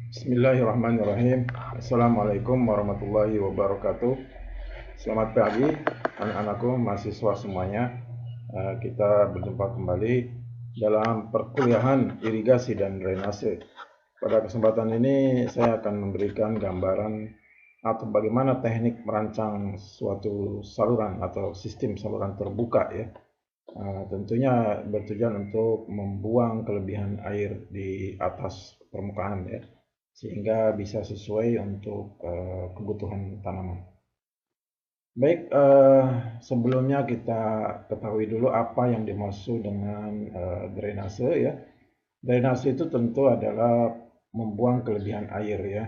Bismillahirrahmanirrahim. Assalamualaikum warahmatullahi wabarakatuh. Selamat pagi anak-anakku, mahasiswa semuanya. Kita berjumpa kembali dalam perkuliahan irigasi dan drainase. Pada kesempatan ini saya akan memberikan gambaran atau bagaimana teknik merancang suatu saluran atau sistem saluran terbuka ya. Tentunya bertujuan untuk membuang kelebihan air di atas permukaan ya, sehingga bisa sesuai untuk kebutuhan tanaman. Baik, sebelumnya kita ketahui dulu apa yang dimaksud dengan drainase ya. Drainase itu tentu adalah membuang kelebihan air ya.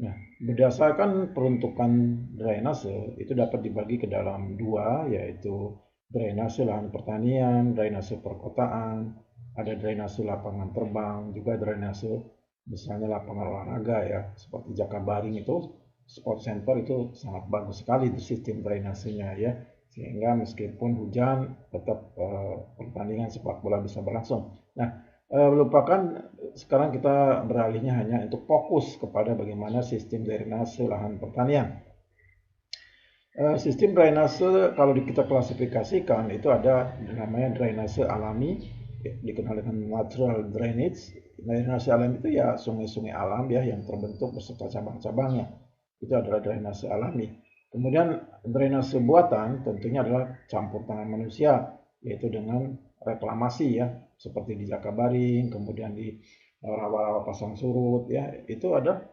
Nah, berdasarkan peruntukan drainase itu dapat dibagi ke dalam dua, yaitu drainase lahan pertanian, drainase perkotaan, ada drainase lapangan terbang, juga drainase misalnya lapangan olahraga ya, seperti Jakabaring itu, sport center itu sangat bagus sekali sistem drainasenya ya, sehingga meskipun hujan tetap pertandingan sepak bola bisa berlangsung. Nah, melupakan sekarang kita beralihnya hanya untuk fokus kepada bagaimana sistem drainase lahan pertanian. Sistem drainase kalau kita klasifikasikan itu ada namanya drainase alami, dikenal dengan natural drainage. Drainase alami itu ya sungai-sungai alam ya yang terbentuk beserta cabang-cabangnya. Itu adalah drainase alami. Kemudian drainase buatan tentunya adalah campur tangan manusia, yaitu dengan reklamasi ya, seperti di Jakabaring, kemudian di rawa-rawa pasang surut ya, itu ada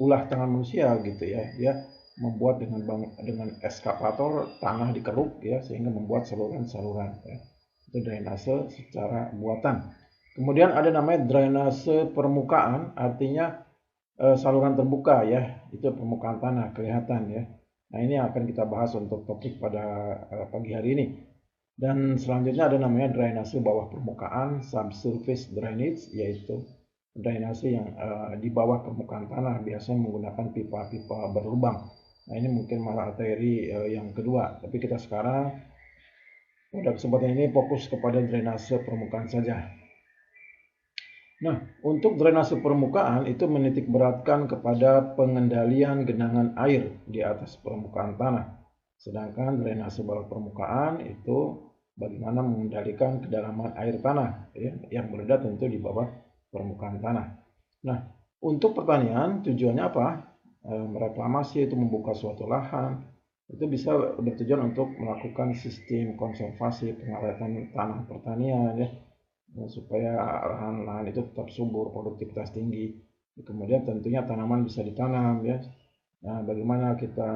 ulah tangan manusia gitu ya. Dia membuat dengan eskavator tanah dikeruk ya, sehingga membuat saluran-saluran ya. Itu drainase secara buatan. Kemudian ada namanya drainase permukaan, artinya saluran terbuka ya, itu permukaan tanah kelihatan ya. Nah, ini akan kita bahas untuk topik pada pagi hari ini. Dan selanjutnya ada namanya drainase bawah permukaan, subsurface drainage, yaitu drainase yang di bawah permukaan tanah, biasanya menggunakan pipa-pipa berlubang. Nah, ini mungkin materi yang kedua, tapi kita sekarang pada kesempatan ini fokus kepada drainase permukaan saja. Nah, untuk drainase permukaan itu menitik beratkan kepada pengendalian genangan air di atas permukaan tanah. Sedangkan drainase bawah permukaan itu bagaimana mengendalikan kedalaman air tanah ya, yang berada tentu di bawah permukaan tanah. Nah, untuk pertanian tujuannya apa? Mereklamasi itu membuka suatu lahan, itu bisa bertujuan untuk melakukan sistem konservasi pengawetan tanah pertanian ya, supaya lahan-lahan itu tetap subur, produktivitas tinggi. Kemudian tentunya tanaman bisa ditanam ya. Nah, bagaimana kita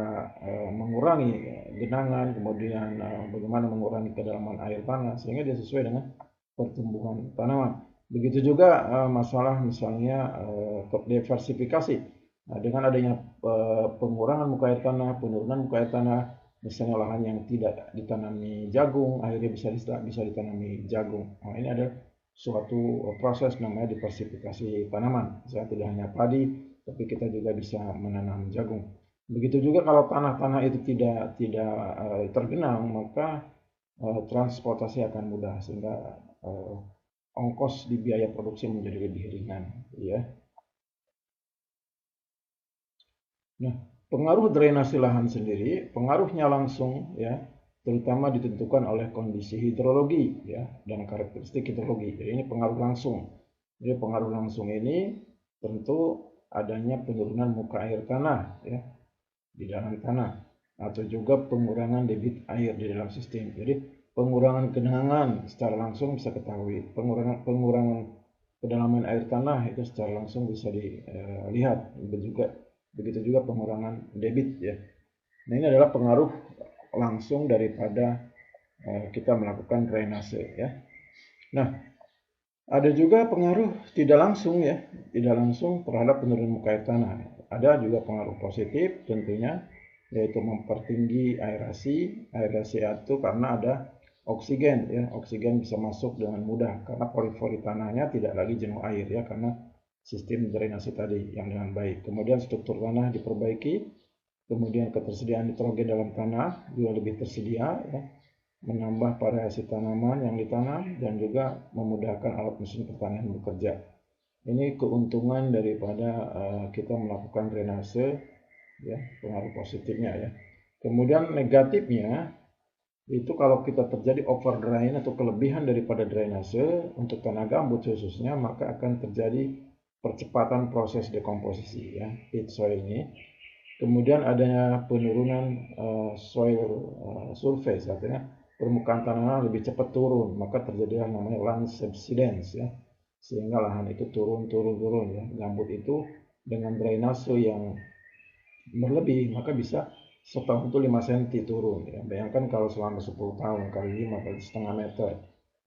mengurangi genangan, kemudian bagaimana mengurangi kedalaman air tanah sehingga dia sesuai dengan pertumbuhan tanaman. Begitu juga masalah misalnya diversifikasi. Nah, dengan adanya pengurangan muka air tanah, penurunan muka air tanah, misalnya lahan yang tidak ditanami jagung, akhirnya bisa ditanami jagung. Nah, ini ada suatu proses namanya diversifikasi tanaman. Misalnya tidak hanya padi, tapi kita juga bisa menanam jagung. Begitu juga kalau tanah-tanah itu tidak tergenang, maka transportasi akan mudah sehingga ongkos di biaya produksi menjadi lebih ringan ya. Nah, pengaruh drainase lahan sendiri, pengaruhnya langsung ya, terutama ditentukan oleh kondisi hidrologi ya dan karakteristik hidrologi. Jadi ini pengaruh langsung. Jadi pengaruh langsung ini tentu adanya penurunan muka air tanah ya di dalam tanah atau juga pengurangan debit air di dalam sistem. Jadi pengurangan genangan secara langsung bisa ketahui, pengurangan kedalaman air tanah itu secara langsung bisa dilihat. Begitu juga pengurangan debit ya. Nah, ini adalah pengaruh langsung daripada kita melakukan drainase ya. Nah, ada juga pengaruh tidak langsung ya, tidak langsung terhadap penurunan muka air tanah. Ada juga pengaruh positif tentunya, yaitu mempertinggi aerasi. Aerasi itu karena ada oksigen ya, oksigen bisa masuk dengan mudah karena pori-pori tanahnya tidak lagi jenuh air ya, karena sistem drainase tadi yang dengan baik. Kemudian struktur tanah diperbaiki, kemudian ketersediaan nitrogen dalam tanah juga lebih tersedia ya, menambah variasi tanaman yang ditanam dan juga memudahkan alat mesin pertanian bekerja. Ini keuntungan daripada kita melakukan drainase, ya, pengaruh positifnya ya. Kemudian negatifnya itu kalau kita terjadi over drain atau kelebihan daripada drainase untuk tanah gambut khususnya, maka akan terjadi percepatan proses dekomposisi ya, pit soil ini. Kemudian adanya penurunan soil surface, artinya permukaan tanah lebih cepat turun, maka terjadi yang namanya land subsidence ya, sehingga lahan itu turun ya. Gambut itu dengan drainase yang berlebih maka bisa setahun itu 5 cm turun ya. Bayangkan kalau selama 10 tahun kali 5 kali setengah meter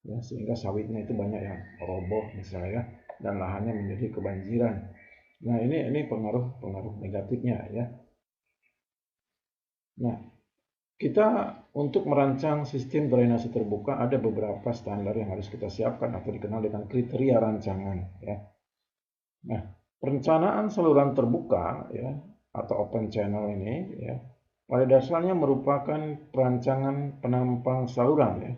ya, sehingga sawitnya itu banyak yang roboh misalnya ya, dan lahannya menjadi kebanjiran. Nah, ini pengaruh negatifnya ya. Nah, kita untuk merancang sistem drainase terbuka ada beberapa standar yang harus kita siapkan atau dikenal dengan kriteria rancangan ya. Nah, perencanaan saluran terbuka ya atau open channel ini ya pada dasarnya merupakan perancangan penampang saluran ya.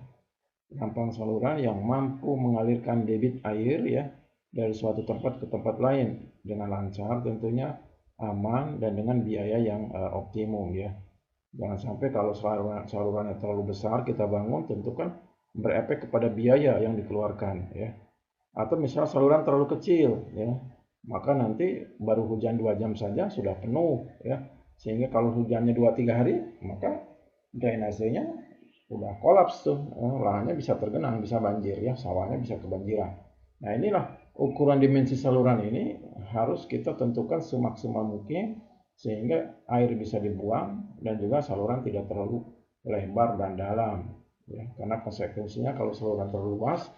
Penampang saluran yang mampu mengalirkan debit air ya dari suatu tempat ke tempat lain dengan lancar tentunya, aman dan dengan biaya yang optimum ya. Jangan sampai kalau salurannya terlalu besar kita bangun tentu kan berefek kepada biaya yang dikeluarkan ya. Atau misal saluran terlalu kecil ya, maka nanti baru hujan 2 jam saja sudah penuh ya. Sehingga kalau hujannya 2-3 hari, maka drainasenya udah kolaps tuh, lahannya bisa tergenang, bisa banjir ya, sawahnya bisa kebanjiran. Nah, inilah ukuran dimensi saluran ini harus kita tentukan semaksimal mungkin sehingga air bisa dibuang dan juga saluran tidak terlalu lebar dan dalam ya. Karena konsekuensinya kalau saluran terlalu luas,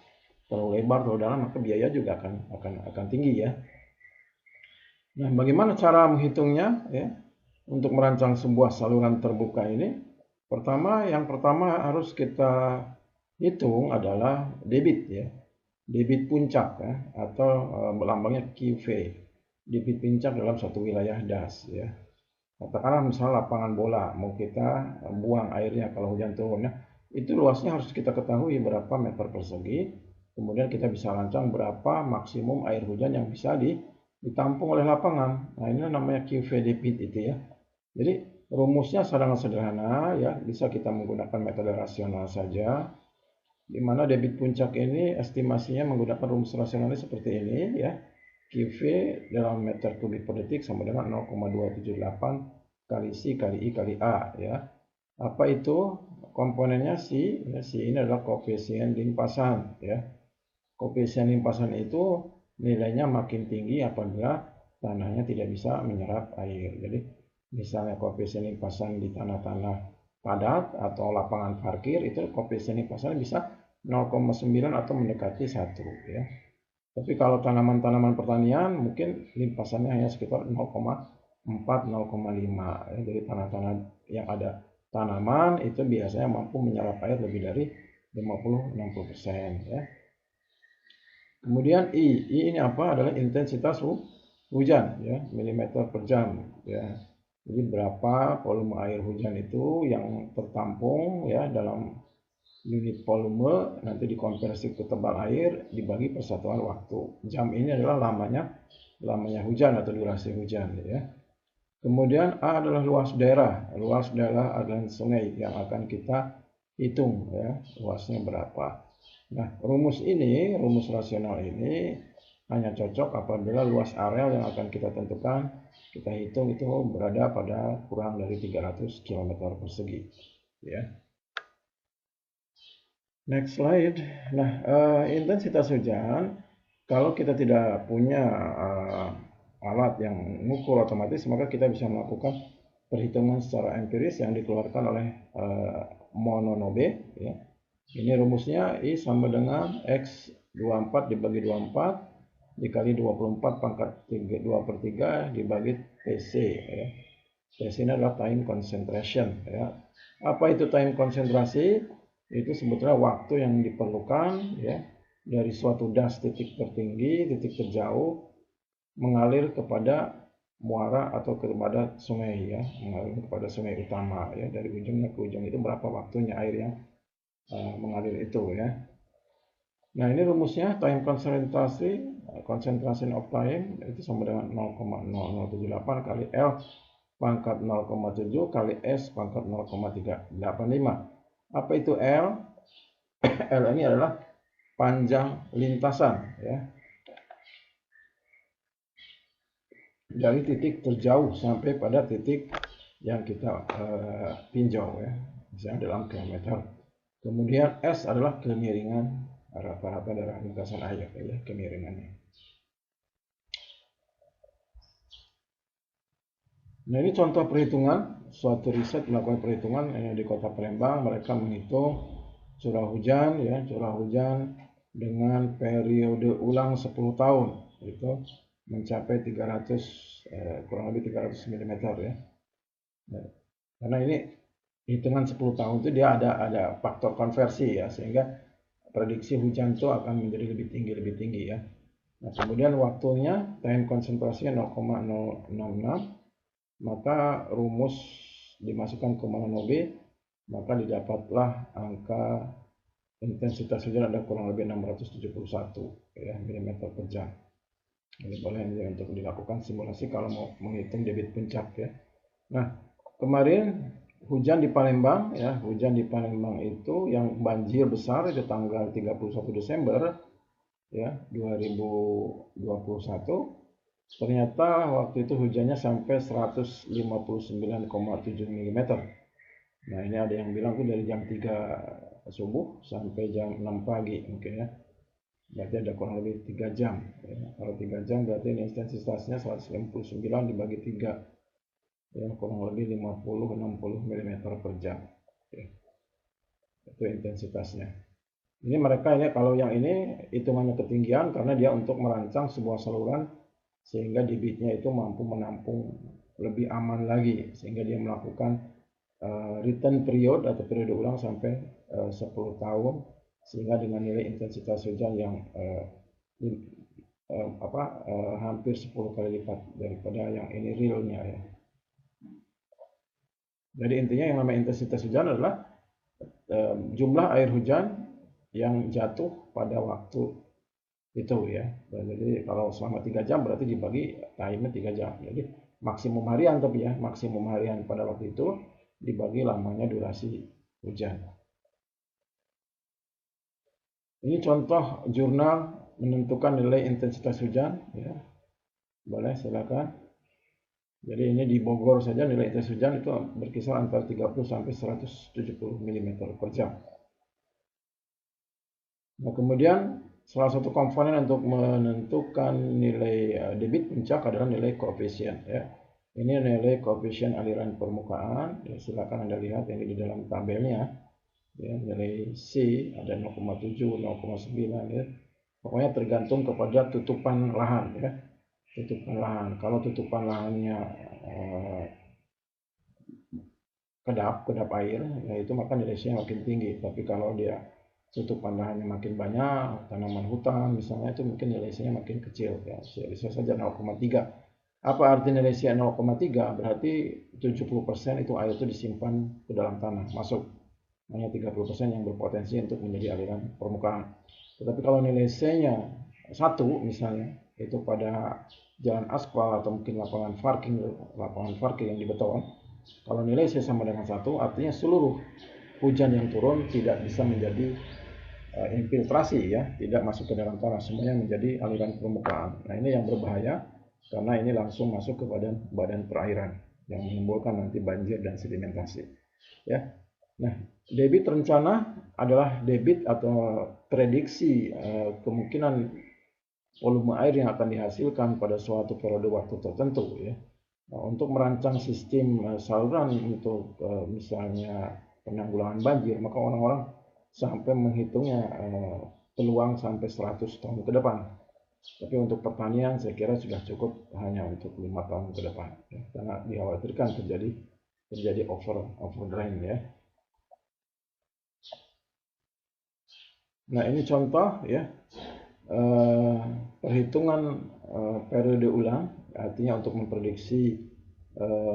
terlalu lebar, terlalu dalam, maka biaya juga akan tinggi ya. Nah, bagaimana cara menghitungnya ya untuk merancang sebuah saluran terbuka ini? Yang pertama harus kita hitung adalah debit ya, debit puncak ya, atau lambangnya QV, debit puncak dalam satu wilayah das ya. Katakanlah misalnya lapangan bola, mau kita buang airnya kalau hujan turun ya, itu luasnya harus kita ketahui berapa meter persegi, kemudian kita bisa rancang berapa maksimum air hujan yang bisa ditampung oleh lapangan. Nah, ini namanya QV debit itu ya. Jadi rumusnya sangat sederhana ya, bisa kita menggunakan metode rasional saja, di mana debit puncak ini estimasinya menggunakan rumus rasionalnya seperti ini ya. QV dalam meter kubik per detik sama dengan 0,278 kali C kali I kali A ya. Apa itu? Komponennya C, ya, C ini adalah koefisien limpasan ya. Koefisien limpasan itu nilainya makin tinggi apabila tanahnya tidak bisa menyerap air. Jadi misalnya koefisien limpasan di tanah-tanah padat atau lapangan parkir itu koefisien limpasan bisa 0,9 atau mendekati 1 ya. Tapi kalau tanaman-tanaman pertanian mungkin limpasannya hanya sekitar 0,4 0,5 ya. Jadi tanah-tanah yang ada tanaman itu biasanya mampu menyerap air lebih dari 50-60% ya. Kemudian I ini apa? Adalah intensitas hujan ya, milimeter per jam ya. Jadi berapa volume air hujan itu yang tertampung ya dalam unit volume, nanti dikonversi ke tebal air dibagi persatuan waktu. Jam ini adalah lamanya hujan atau durasi hujan ya. Kemudian A adalah luas daerah. Luas daerah adalah sungai yang akan kita hitung ya, luasnya berapa. Nah, rumus rasional ini hanya cocok apabila luas areal yang akan kita tentukan, kita hitung itu berada pada kurang dari 300 km persegi. Ya. Next slide. Nah, intensitas hujan, kalau kita tidak punya alat yang mengukur otomatis, maka kita bisa melakukan perhitungan secara empiris yang dikeluarkan oleh Mononobe. Ya. Ini rumusnya I sama dengan X24 dibagi 24 dikali 24 pangkat 2/3 dibagi TC. Ya. TC ini adalah time concentration. Ya. Apa itu time konsentrasi? Itu sebetulnya waktu yang diperlukan ya dari suatu das titik tertinggi, titik terjauh mengalir kepada muara atau kepada sungai ya, mengalir kepada sungai utama ya, dari ujungnya ke ujung itu berapa waktunya air yang mengalir itu ya. Nah, ini rumusnya time konsentrasi concentration of time itu sama dengan 0,0078 kali L pangkat 0,7 kali S pangkat 0,385. Apa itu L? L ini adalah panjang lintasan ya. Dari titik terjauh sampai pada titik yang kita tinjau ya, misalnya dalam kilometer. Kemudian S adalah kemiringan rata-rata dari lintasan air ya, kemiringannya. Nah, ini contoh perhitungan, suatu riset melakukan perhitungan di Kota Palembang. Mereka menghitung curah hujan ya, curah hujan dengan periode ulang 10 tahun itu mencapai 300 kurang lebih 300 mm ya. Nah, karena ini hitungan 10 tahun itu dia ada faktor konversi ya, sehingga prediksi hujan itu akan menjadi lebih tinggi ya. Nah, kemudian waktunya time konsentrasinya 0,066, maka rumus dimasukkan ke monob, maka didapatlah angka intensitas hujan ada kurang lebih 671 ya, mm per jam. Ini boleh untuk dilakukan simulasi kalau mau menghitung debit puncak ya. Nah, kemarin hujan di Palembang ya, hujan di Palembang itu yang banjir besar itu tanggal 31 Desember ya 2021, ternyata waktu itu hujannya sampai 159,7 mm. Nah, ini ada yang bilang tuh dari jam 3 subuh sampai jam 6 pagi mungkin ya. Berarti ada kurang lebih 3 jam ya. Kalau 3 jam berarti ini intensitasnya 159 dibagi 3 ya, kurang lebih 50-60 mm per jam ya. Itu intensitasnya. Ini mereka ini kalau yang ini hitungannya ketinggian karena dia untuk merancang sebuah saluran sehingga debitnya itu mampu menampung lebih aman lagi, sehingga dia melakukan return period atau periode ulang sampai 10 tahun, sehingga dengan nilai intensitas hujan yang hampir 10 kali lipat daripada yang ini realnya ya. Jadi intinya yang namanya intensitas hujan adalah jumlah air hujan yang jatuh pada waktu itu ya. Jadi kalau selama 3 jam berarti dibagi time-nya 3 jam. Jadi maksimum harian, tapi ya maksimum harian pada waktu itu dibagi lamanya durasi hujan. Ini contoh jurnal menentukan nilai intensitas hujan ya. Boleh silakan. Jadi ini di Bogor saja nilai intensitas hujan itu berkisar antara 30 sampai 170 mm per jam. Nah, kemudian salah satu komponen untuk menentukan nilai debit puncak adalah nilai koefisien ya. Ini nilai koefisien aliran permukaan ya, silakan Anda lihat ini di dalam tabelnya ya, nilai C ada 0,7, 0,9 ya. Pokoknya tergantung kepada tutupan lahan ya. Tutupan lahan. Kalau tutupan lahannya kedap air ya, itu maka nilai C makin tinggi. Tapi kalau dia tutupan lahannya makin banyak, tanaman hutan misalnya, itu mungkin nilai C-nya makin kecil ya, bisa saja 0,3. Apa arti nilai C 0,3? Berarti 70% itu air itu disimpan ke dalam tanah, masuk. Hanya 30% yang berpotensi untuk menjadi aliran permukaan. Tetapi kalau nilai C-nya 1 misalnya, itu pada jalan aspal atau mungkin lapangan parkir yang dibeton, kalau nilai C sama dengan 1, artinya seluruh hujan yang turun tidak bisa menjadi infiltrasi ya, tidak masuk ke dalam tanah, semuanya menjadi aliran permukaan. Nah, ini yang berbahaya karena ini langsung masuk ke badan perairan yang menimbulkan nanti banjir dan sedimentasi ya. Nah, debit rencana adalah debit atau prediksi kemungkinan volume air yang akan dihasilkan pada suatu periode waktu tertentu ya. Nah, untuk merancang sistem saluran untuk misalnya penanggulangan banjir, maka orang-orang sampai menghitungnya peluang sampai 100 tahun ke depan. Tapi untuk pertanian saya kira sudah cukup hanya untuk 5 tahun ke depan ya, karena dikhawatirkan terjadi overdrain ya. Nah, ini contoh ya perhitungan periode ulang, artinya untuk memprediksi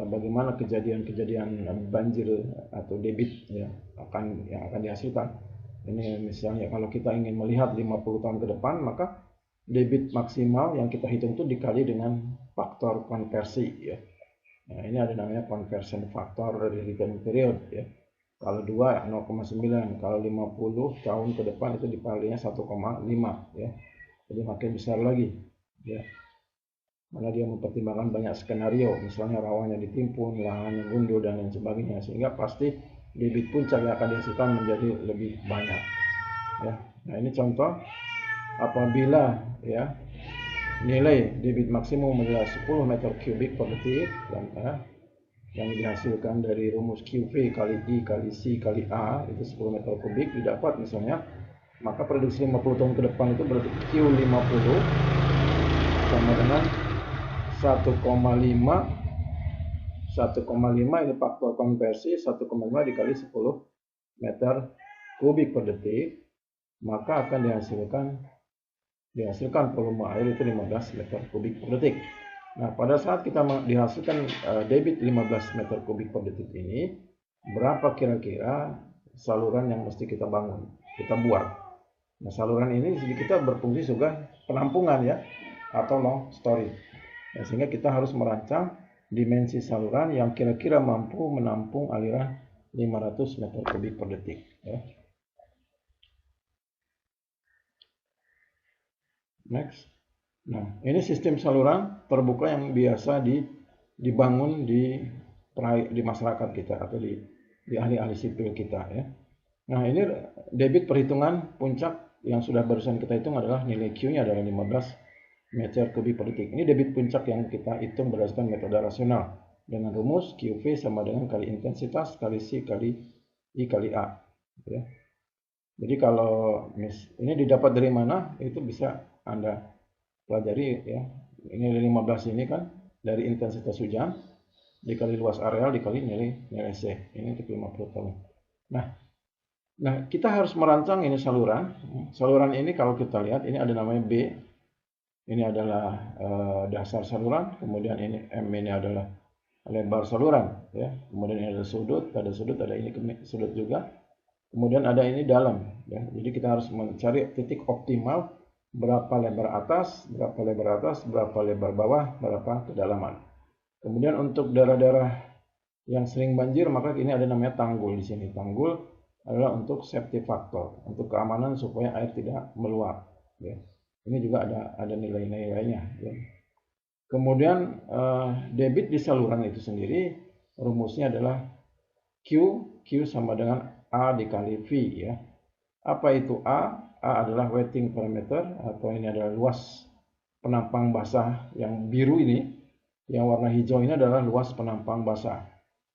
bagaimana kejadian-kejadian banjir atau debit ya yang akan dihasilkan. Ini misalnya kalau kita ingin melihat 50 tahun ke depan, maka debit maksimal yang kita hitung itu dikali dengan faktor konversi ya. Nah, ini ada namanya conversion factor dari return period ya. Kalau 2 0,9, kalau 50 tahun ke depan itu dikalinya 1,5 ya. Jadi makin besar lagi ya. Karena dia mempertimbangkan banyak skenario, misalnya rawannya ditimpun, lahannya gundul dan lain sebagainya, sehingga pasti debit puncak yang akan dihasilkan menjadi lebih banyak ya. Nah, ini contoh apabila ya nilai debit maksimum adalah 10 meter kubik per detik dan yang dihasilkan dari rumus QV kali I kali C kali A itu 10 meter kubik didapat misalnya, maka prediksi 50 tahun ke depan itu berarti Q50 sama dengan 1,5 ini faktor konversi 1,5 dikali 10 meter kubik per detik, maka akan dihasilkan volume air itu 15 meter kubik per detik. Nah, pada saat kita dihasilkan debit 15 meter kubik per detik ini, berapa kira-kira saluran yang mesti kita bangun, kita buat. Nah, saluran ini kita berfungsi juga penampungan ya, atau long storage. Nah, sehingga kita harus merancang dimensi saluran yang kira-kira mampu menampung aliran 500 meter kubik per detik ya. Next. Nah, ini sistem saluran terbuka yang biasa dibangun di masyarakat kita atau di ahli-ahli sipil kita ya. Nah, ini debit perhitungan puncak yang sudah barusan kita hitung adalah nilai Q-nya adalah 15 meter kubik per detik. Ini debit puncak yang kita hitung berdasarkan metode rasional dengan rumus QV sama dengan kali intensitas kali C kali I kali A ya. Jadi kalau ini didapat dari mana itu bisa Anda pelajari ya. Ini 15 ini kan dari intensitas hujan dikali luas areal dikali nilai C. Ini untuk 50 tahun. Nah, kita harus merancang ini saluran. Saluran ini kalau kita lihat ini ada namanya B. Ini adalah dasar saluran, kemudian ini M ini adalah lebar saluran ya. Kemudian ini ada sudut, ada ini sudut juga. Kemudian ada ini dalam ya. Jadi kita harus mencari titik optimal berapa lebar atas, berapa lebar bawah, berapa kedalaman. Kemudian untuk daerah-daerah yang sering banjir, maka ini ada namanya tanggul di sini. Tanggul adalah untuk safety factor, untuk keamanan supaya air tidak meluap ya. Ini juga ada nilai-nilainya ya. Kemudian debit di saluran itu sendiri rumusnya adalah Q sama dengan A dikali V ya. Apa itu A? A adalah wetting parameter atau ini adalah luas penampang basah yang biru ini. Yang warna hijau ini adalah luas penampang basah.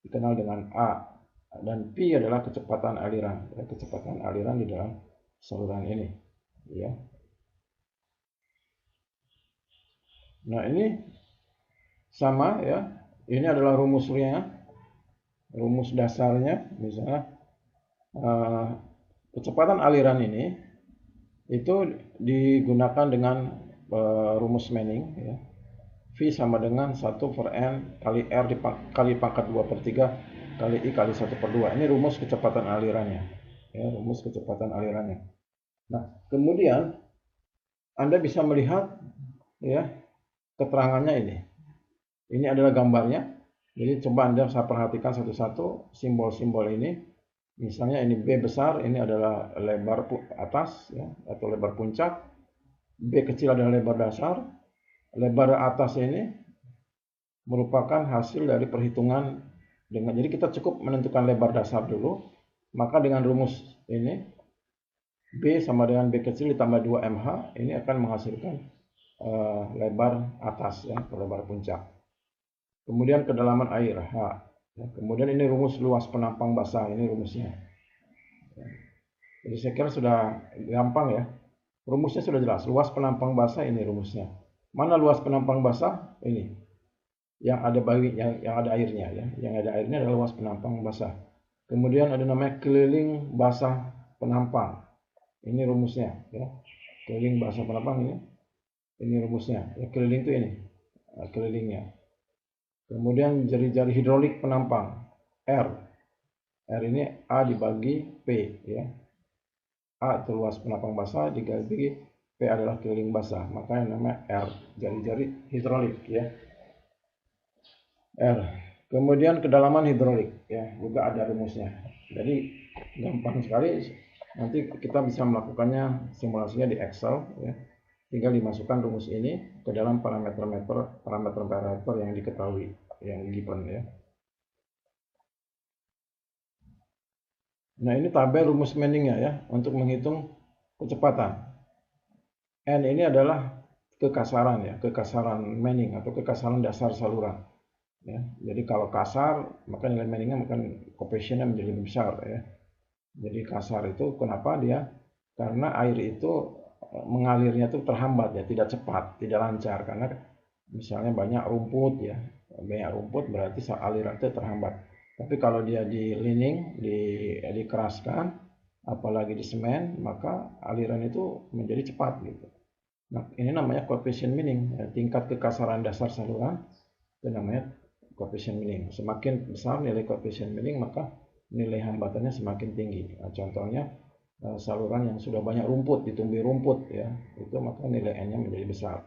Dikenal dengan A. Dan P adalah kecepatan aliran. Ya, kecepatan aliran di dalam saluran ini ya. Nah, ini sama ya. Ini adalah rumusnya. Rumus dasarnya misalnya kecepatan aliran ini itu digunakan dengan rumus Manning ya. V sama dengan 1 per N kali R kali pangkat 2/3 kali I kali 1/2. Ini rumus kecepatan alirannya ya, rumus kecepatan alirannya. Nah, kemudian Anda bisa melihat ya keterangannya ini. Ini adalah gambarnya. Jadi coba Anda saya perhatikan satu-satu simbol-simbol ini. Misalnya ini B besar, ini adalah lebar atas ya, atau lebar puncak. B kecil adalah lebar dasar. Lebar atas ini merupakan hasil dari perhitungan dengan, jadi kita cukup menentukan lebar dasar dulu. Maka dengan rumus ini B sama dengan B kecil ditambah 2MH, ini akan menghasilkan lebar atas ya, atau lebar puncak. Kemudian kedalaman air H. Kemudian ini rumus luas penampang basah, ini rumusnya. Jadi saya kira sudah gampang ya. Rumusnya sudah jelas. Luas penampang basah ini rumusnya. Mana luas penampang basah? Ini. Yang ada yang ada airnya ya. Yang ada airnya adalah luas penampang basah. Kemudian ada namanya keliling basah penampang. Ini rumusnya ya. Keliling basah penampang ini. Ini rumusnya. Ya, keliling itu ini. Kelilingnya. Kemudian jari-jari hidrolik penampang R. R ini A dibagi P ya. A itu luas penampang basah dibagi P adalah keliling basah, maka yang namanya R, jari-jari hidrolik ya. R. Kemudian kedalaman hidrolik ya, juga ada rumusnya. Jadi gampang sekali, nanti kita bisa melakukannya simulasinya di Excel ya. Tinggal dimasukkan rumus ini ke dalam parameter yang diketahui, yang given ya. Nah, ini tabel rumus Manningnya ya, untuk menghitung kecepatan. N ini adalah kekasaran ya, kekasaran Manning atau kekasaran dasar saluran. Ya, jadi kalau kasar, maka nilai Manningnya mungkin koefisiennya menjadi lebih besar ya. Jadi kasar itu kenapa dia? Karena air itu mengalirnya itu terhambat ya, tidak cepat, tidak lancar, karena misalnya banyak rumput ya, banyak rumput berarti aliran itu terhambat. Tapi kalau dia di lining, dikeraskan, apalagi di semen, maka aliran itu menjadi cepat gitu. Nah, ini namanya koefisien Manning, ya, tingkat kekasaran dasar saluran itu namanya koefisien Manning. Semakin besar nilai koefisien Manning, maka nilai hambatannya semakin tinggi. Nah, contohnya saluran yang sudah banyak rumput, ditumbuhi rumput ya, itu maka nilai N-nya menjadi besar.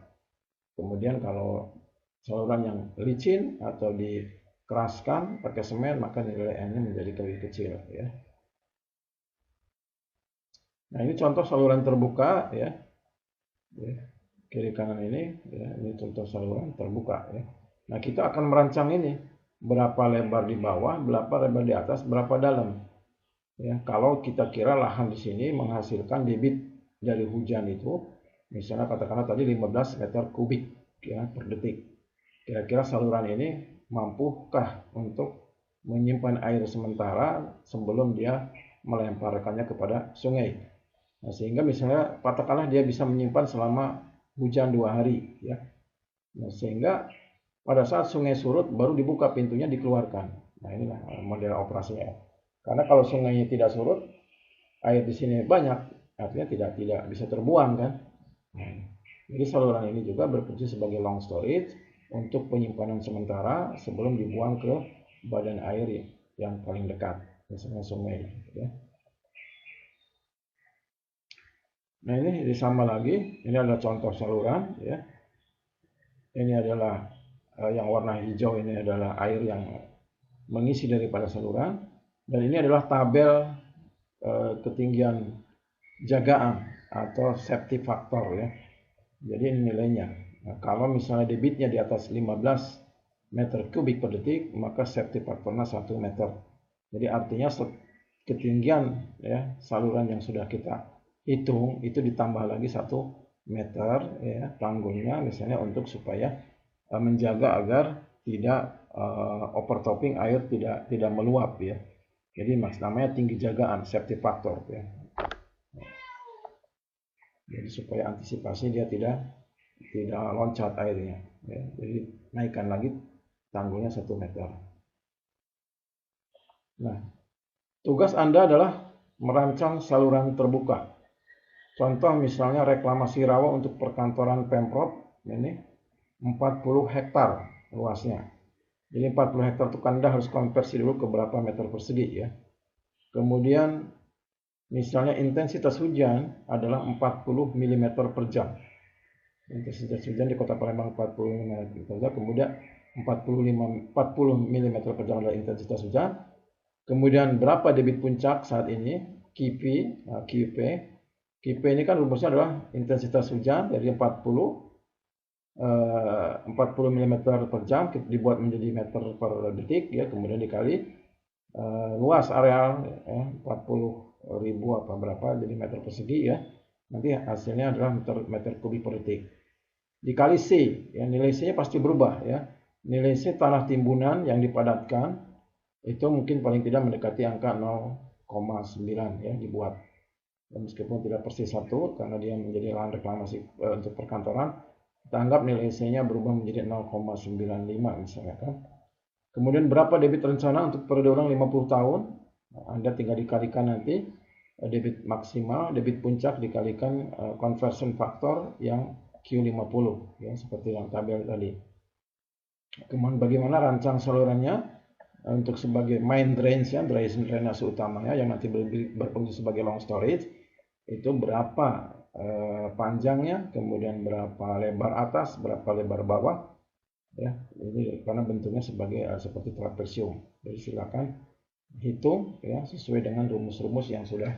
Kemudian kalau saluran yang licin atau dikeraskan pakai semen, maka nilai N-nya menjadi lebih kecil ya. Nah, ini contoh saluran terbuka ya. Kiri kanan ini ya, ini contoh saluran terbuka ya. Nah, kita akan merancang ini berapa lebar di bawah, berapa lebar di atas, berapa dalam. Ya, kalau kita kira lahan di sini menghasilkan debit dari hujan itu, misalnya katakanlah tadi 15 meter kubik ya per detik. Kira-kira saluran ini mampukah untuk menyimpan air sementara sebelum dia melemparkannya kepada sungai. Nah, sehingga misalnya katakanlah dia bisa menyimpan selama hujan 2 hari ya. Nah, sehingga pada saat sungai surut baru dibuka pintunya, dikeluarkan. Nah, inilah model operasinya. Karena kalau sungainya tidak surut, air di sini banyak, artinya tidak bisa terbuang kan. Nah, jadi saluran ini juga berfungsi sebagai long storage untuk penyimpanan sementara sebelum dibuang ke badan air yang paling dekat, misalnya sungai ya. Nah, ini sama lagi, ini adalah contoh saluran ya. Ini adalah yang warna hijau, ini adalah air yang mengisi daripada saluran, dan ini adalah tabel ketinggian jagaan atau safety factor ya. Jadi ini nilainya. Nah, kalau misalnya debitnya di atas 15 meter kubik per detik, maka safety factornya 1 meter. Jadi artinya ketinggian ya saluran yang sudah kita hitung itu ditambah lagi 1 meter ya tanggulnya, misalnya untuk supaya menjaga agar tidak overtopping, air tidak meluap ya. Jadi namanya tinggi jagaan, safety factor ya. Jadi supaya antisipasi dia tidak loncat airnya ya. Jadi naikkan lagi tanggulnya 1 meter. Nah, tugas Anda adalah merancang saluran terbuka. Contoh misalnya reklamasi rawa untuk perkantoran Pemprov, ini 40 hektar luasnya. Jadi 40 hektar itu Anda harus konversi dulu ke berapa meter persegi ya. Kemudian misalnya intensitas hujan adalah 40 mm per jam. Intensitas hujan di Kota Palembang 40 mm per jam, kemudian 40 mm per jam adalah intensitas hujan. Kemudian berapa debit puncak saat ini? QP, QP. QP ini kan rumusnya adalah intensitas hujan dari 40 mm per jam dibuat menjadi meter per detik ya, kemudian dikali luas areal ya, 40.000 apa berapa jadi meter persegi ya. Nanti hasilnya adalah meter kubik per detik. Dikali C, ya nilai C-nya pasti berubah ya. Nilai C tanah timbunan yang dipadatkan itu mungkin paling tidak mendekati angka 0,9 ya dibuat. Dan meskipun tidak persis 1 karena dia menjadi lahan reklamasi untuk perkantoran, kita anggap nilai C-nya berubah menjadi 0,95 misalnya kan. Kemudian berapa debit rencana untuk periode ulang 50 tahun? Anda tinggal dikalikan nanti debit maksimal, debit puncak dikalikan conversion factor yang Q50 ya, seperti yang tabel tadi. Kemudian bagaimana rancang salurannya untuk sebagai main drains ya, drainase utamanya yang nanti berfungsi sebagai long storage, itu berapa panjangnya, kemudian berapa lebar atas, berapa lebar bawah, ya. Ini karena bentuknya sebagai seperti trapesium. Jadi silakan hitung ya sesuai dengan rumus-rumus yang sudah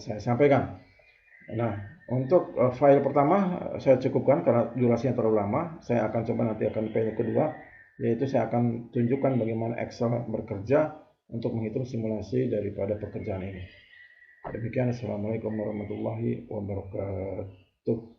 saya sampaikan. Nah, untuk file pertama saya cukupkan karena durasinya terlalu lama. Saya akan coba nanti akan file kedua, yaitu saya akan tunjukkan bagaimana Excel bekerja untuk menghitung simulasi daripada pekerjaan ini. Demikian, Assalamualaikum warahmatullahi wabarakatuh.